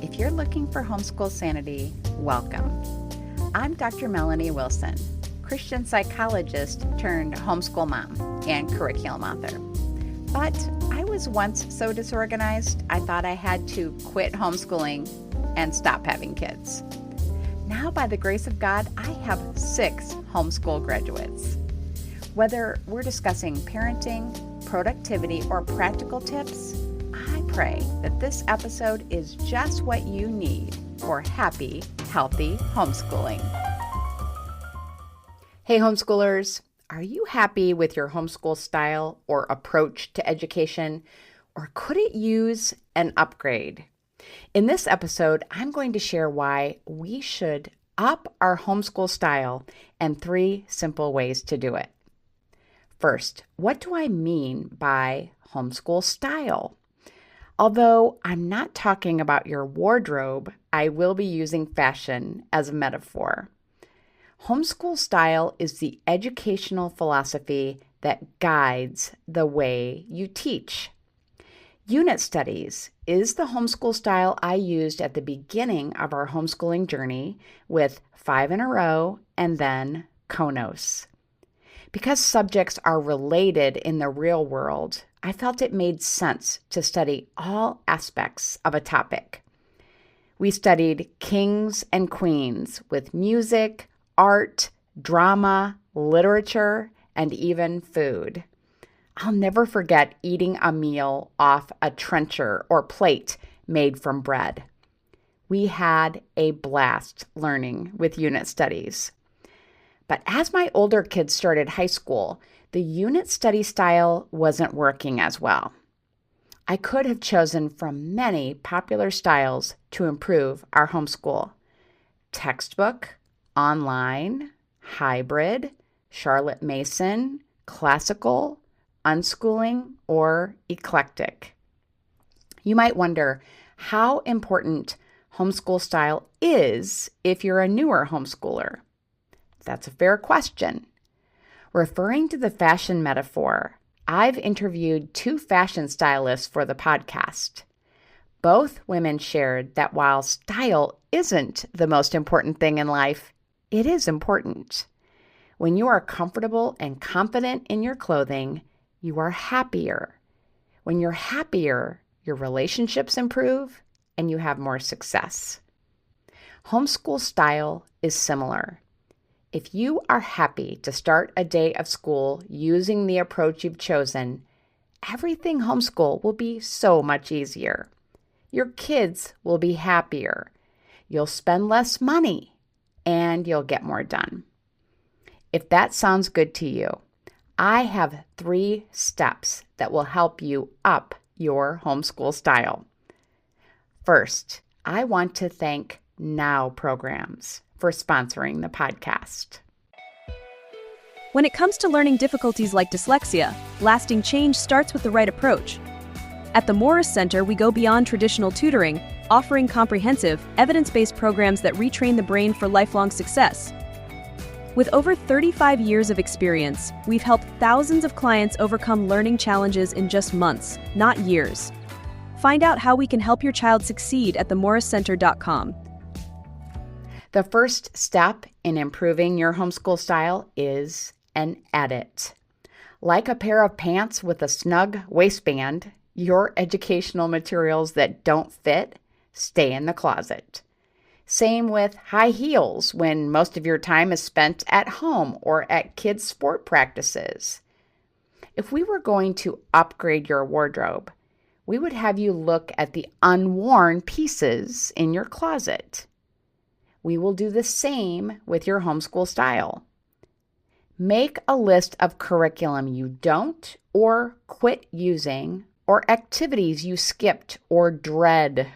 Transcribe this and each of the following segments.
If you're looking for homeschool sanity, welcome. I'm Dr. Melanie Wilson, Christian psychologist turned homeschool mom and curriculum author. But I was once so disorganized, I thought I had to quit homeschooling and stop having kids. Now, by the grace of God, I have 6 homeschool graduates. Whether we're discussing parenting, productivity, or practical tips, I pray that this episode is just what you need for happy, healthy homeschooling. Hey homeschoolers, are you happy with your homeschool style or approach to education, or could it use an upgrade? In this episode, I'm going to share why we should up our homeschool style and 3 simple ways to do it. First, what do I mean by homeschool style? Although I'm not talking about your wardrobe, I will be using fashion as a metaphor. Homeschool style is the educational philosophy that guides the way you teach. Unit studies is the homeschool style I used at the beginning of our homeschooling journey with 5 in a row and then Konos. Because subjects are related in the real world, I felt it made sense to study all aspects of a topic. We studied kings and queens with music, art, drama, literature, and even food. I'll never forget eating a meal off a trencher or plate made from bread. We had a blast learning with unit studies. But as my older kids started high school, the unit study style wasn't working as well. I could have chosen from many popular styles to improve our homeschool: textbook, online, hybrid, Charlotte Mason, classical, unschooling, or eclectic. You might wonder how important homeschool style is if you're a newer homeschooler. That's a fair question. Referring to the fashion metaphor, I've interviewed 2 fashion stylists for the podcast. Both women shared that while style isn't the most important thing in life, it is important. When you are comfortable and confident in your clothing, you are happier. When you're happier, your relationships improve and you have more success. Homeschool style is similar. If you are happy to start a day of school using the approach you've chosen, everything homeschool will be so much easier. Your kids will be happier. You'll spend less money and you'll get more done. If that sounds good to you, I have 3 steps that will help you up your homeschool style. First, I want to thank Now Programs for sponsoring the podcast. When it comes to learning difficulties like dyslexia, lasting change starts with the right approach. At the Morris Center, we go beyond traditional tutoring, offering comprehensive, evidence-based programs that retrain the brain for lifelong success. With over 35 years of experience, we've helped thousands of clients overcome learning challenges in just months, not years. Find out how we can help your child succeed at themorriscenter.com. The first step in improving your homeschool style is an edit. Like a pair of pants with a snug waistband, your educational materials that don't fit stay in the closet. Same with high heels when most of your time is spent at home or at kids' sport practices. If we were going to upgrade your wardrobe, we would have you look at the unworn pieces in your closet. We will do the same with your homeschool style. Make a list of curriculum you don't or quit using, or activities you skipped or dread.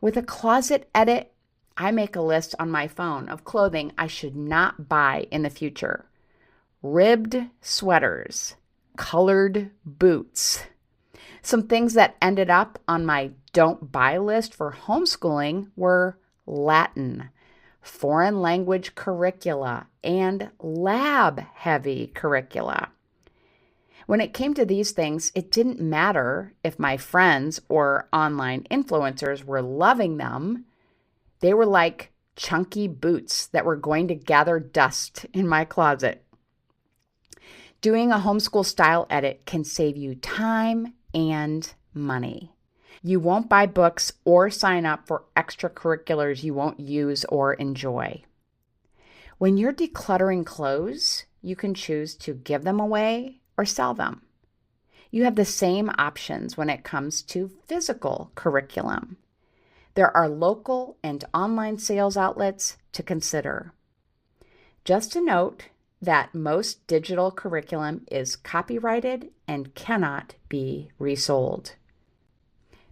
With a closet edit, I make a list on my phone of clothing I should not buy in the future. Ribbed sweaters, colored boots. Some things that ended up on my don't buy list for homeschooling were Latin, foreign language curricula, and lab-heavy curricula. When it came to these things, it didn't matter if my friends or online influencers were loving them. They were like chunky boots that were going to gather dust in my closet. Doing a homeschool style edit can save you time and money. You won't buy books or sign up for extracurriculars you won't use or enjoy. When you're decluttering clothes, you can choose to give them away or sell them. You have the same options when it comes to physical curriculum. There are local and online sales outlets to consider. Just a note that most digital curriculum is copyrighted and cannot be resold.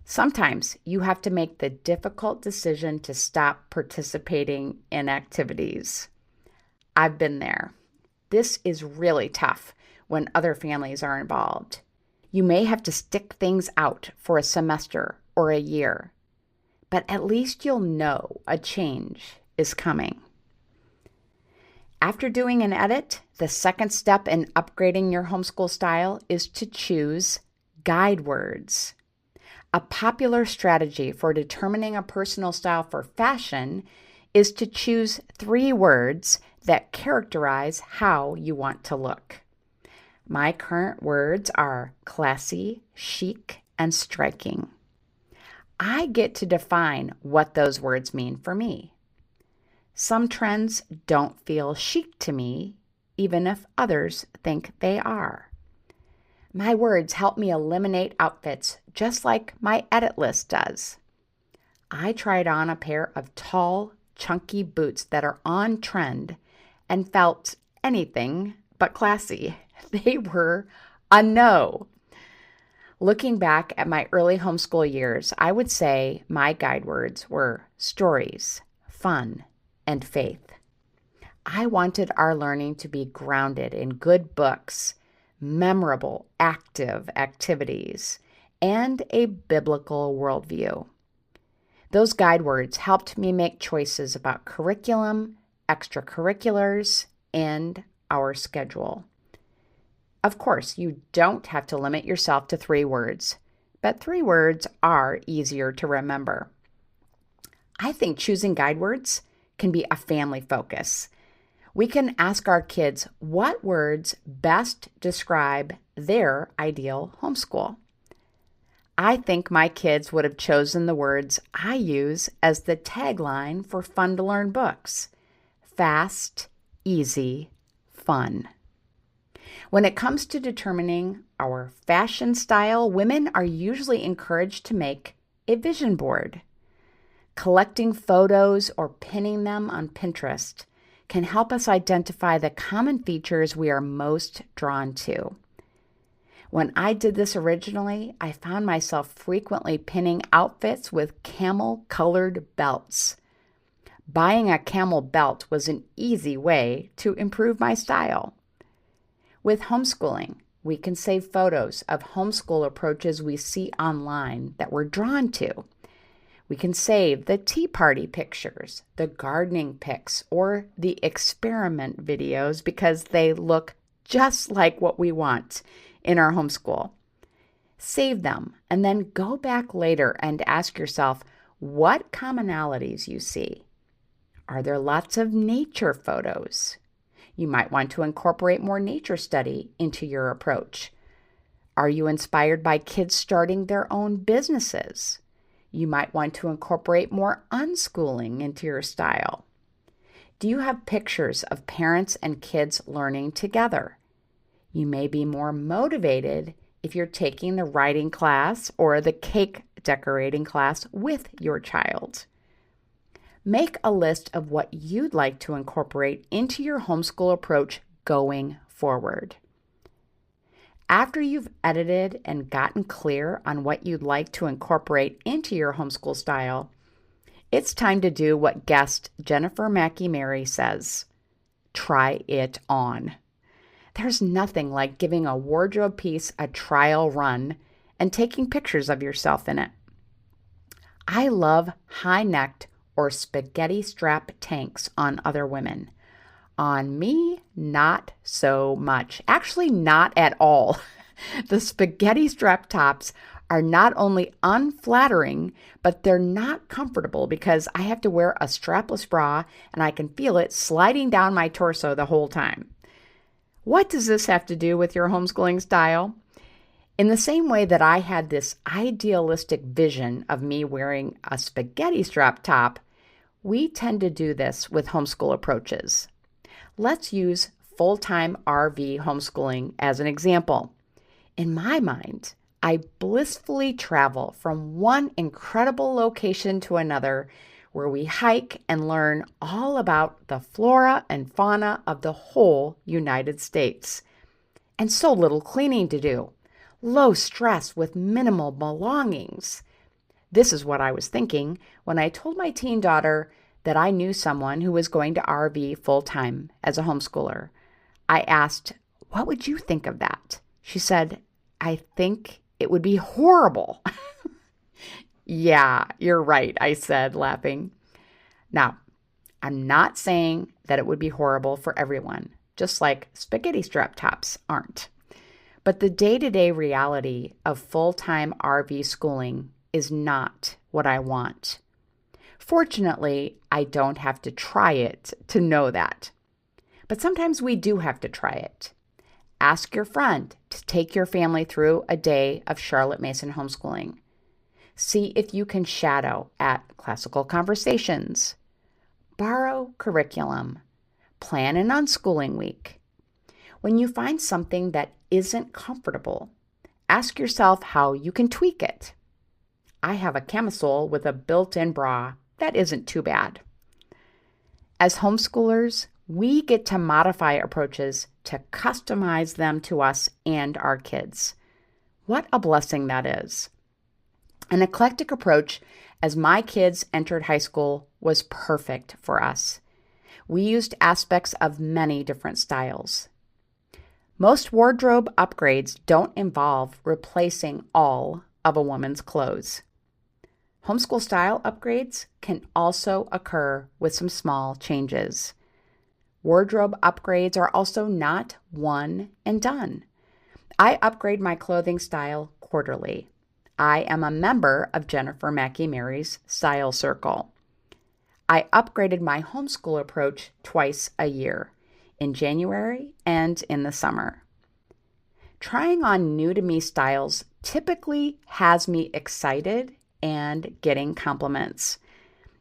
Sometimes you have to make the difficult decision to stop participating in activities. I've been there. This is really tough when other families are involved. You may have to stick things out for a semester or a year, but at least you'll know a change is coming. After doing an edit, the second step in upgrading your homeschool style is to choose guide words. A popular strategy for determining a personal style for fashion is to choose 3 words that characterize how you want to look. My current words are classy, chic, and striking. I get to define what those words mean for me. Some trends don't feel chic to me, even if others think they are. My words help me eliminate outfits just like my edit list does. I tried on a pair of tall, chunky boots that are on trend and felt anything but classy. They were a no. Looking back at my early homeschool years, I would say my guide words were stories, fun, and faith. I wanted our learning to be grounded in good books, memorable, active activities, and a biblical worldview. Those guide words helped me make choices about curriculum, extracurriculars, and our schedule. Of course, you don't have to limit yourself to 3 words, but 3 words are easier to remember. I think choosing guide words can be a family focus. We can ask our kids what words best describe their ideal homeschool. I think my kids would have chosen the words I use as the tagline for fun to learn books: fast, easy, fun. When it comes to determining our fashion style, women are usually encouraged to make a vision board. Collecting photos or pinning them on Pinterest can help us identify the common features we are most drawn to. When I did this originally, I found myself frequently pinning outfits with camel-colored belts. Buying a camel belt was an easy way to improve my style. With homeschooling, we can save photos of homeschool approaches we see online that we're drawn to. We can save the tea party pictures, the gardening pics, or the experiment videos because they look just like what we want in our homeschool. Save them and then go back later and ask yourself what commonalities you see. Are there lots of nature photos? You might want to incorporate more nature study into your approach. Are you inspired by kids starting their own businesses? You might want to incorporate more unschooling into your style. Do you have pictures of parents and kids learning together? You may be more motivated if you're taking the writing class or the cake decorating class with your child. Make a list of what you'd like to incorporate into your homeschool approach going forward. After you've edited and gotten clear on what you'd like to incorporate into your homeschool style, it's time to do what guest Jennifer Mackey-Mary says: try it on. There's nothing like giving a wardrobe piece a trial run and taking pictures of yourself in it. I love high-necked or spaghetti strap tanks on other women. On me, not so much. Actually, not at all. The spaghetti strap tops are not only unflattering, but they're not comfortable because I have to wear a strapless bra and I can feel it sliding down my torso the whole time. What does this have to do with your homeschooling style? In the same way that I had this idealistic vision of me wearing a spaghetti strap top, we tend to do this with homeschool approaches. Let's use full-time RV homeschooling as an example. In my mind, I blissfully travel from one incredible location to another where we hike and learn all about the flora and fauna of the whole United States. And so little cleaning to do. Low stress with minimal belongings. This is what I was thinking when I told my teen daughter that I knew someone who was going to RV full-time as a homeschooler. I asked, "What would you think of that?" She said, "I think it would be horrible." "Yeah, you're right," I said, laughing. Now, I'm not saying that it would be horrible for everyone, just like spaghetti strap tops aren't. But the day-to-day reality of full-time RV schooling is not what I want. Fortunately, I don't have to try it to know that. But sometimes we do have to try it. Ask your friend to take your family through a day of Charlotte Mason homeschooling. See if you can shadow at classical conversations. Borrow curriculum. Plan an unschooling week. When you find something that isn't comfortable, ask yourself how you can tweak it. I have a camisole with a built-in bra. That isn't too bad. As homeschoolers, we get to modify approaches to customize them to us and our kids. What a blessing that is. An eclectic approach as my kids entered high school was perfect for us. We used aspects of many different styles. Most wardrobe upgrades don't involve replacing all of a woman's clothes. Homeschool style upgrades can also occur with some small changes. Wardrobe upgrades are also not one and done. I upgrade my clothing style quarterly. I am a member of Jennifer Mackey Mary's Style Circle. I upgraded my homeschool approach twice a year, in January and in the summer. Trying on new-to-me styles typically has me excited and getting compliments.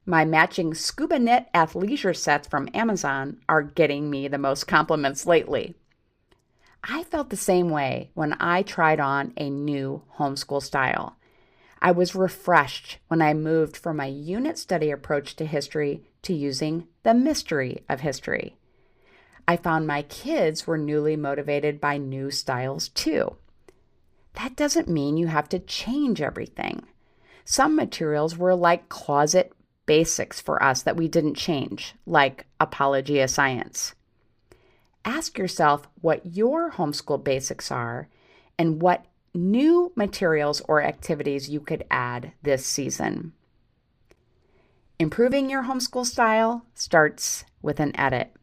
My matching scuba knit athleisure sets from Amazon are getting me the most compliments lately. I felt the same way when I tried on a new homeschool style. I was refreshed when I moved from a unit study approach to history to using the mystery of history. I found my kids were newly motivated by new styles too. That doesn't mean you have to change everything. Some materials were like closet basics for us that we didn't change, like Apologia Science. Ask yourself what your homeschool basics are and what new materials or activities you could add this season. Improving your homeschool style starts with an edit.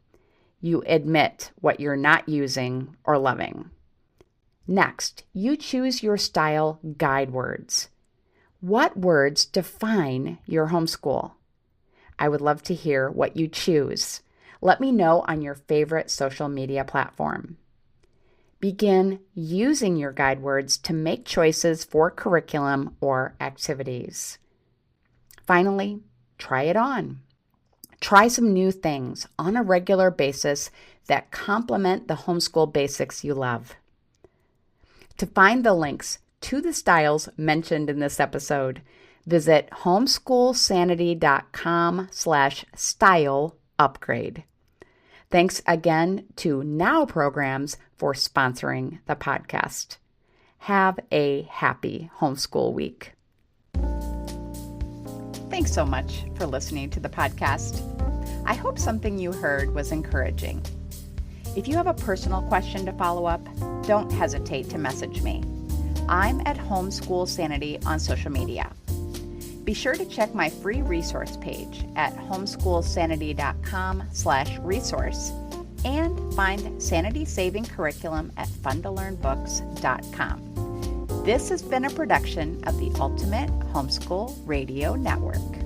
You admit what you're not using or loving. Next, you choose your style guide words. What words define your homeschool? I would love to hear what you choose. Let me know on your favorite social media platform. Begin using your guide words to make choices for curriculum or activities. Finally, try it on. Try some new things on a regular basis that complement the homeschool basics you love. To find the links to the styles mentioned in this episode, visit homeschoolsanity.com/style upgrade. Thanks again to Now Programs for sponsoring the podcast. Have a happy homeschool week. Thanks so much for listening to the podcast. I hope something you heard was encouraging. If you have a personal question to follow up, don't hesitate to message me. I'm at Homeschool Sanity on social media. Be sure to check my free resource page at homeschoolsanity.com/resource and find sanity-saving curriculum at funtolearnbooks.com. This has been a production of the Ultimate Homeschool Radio Network.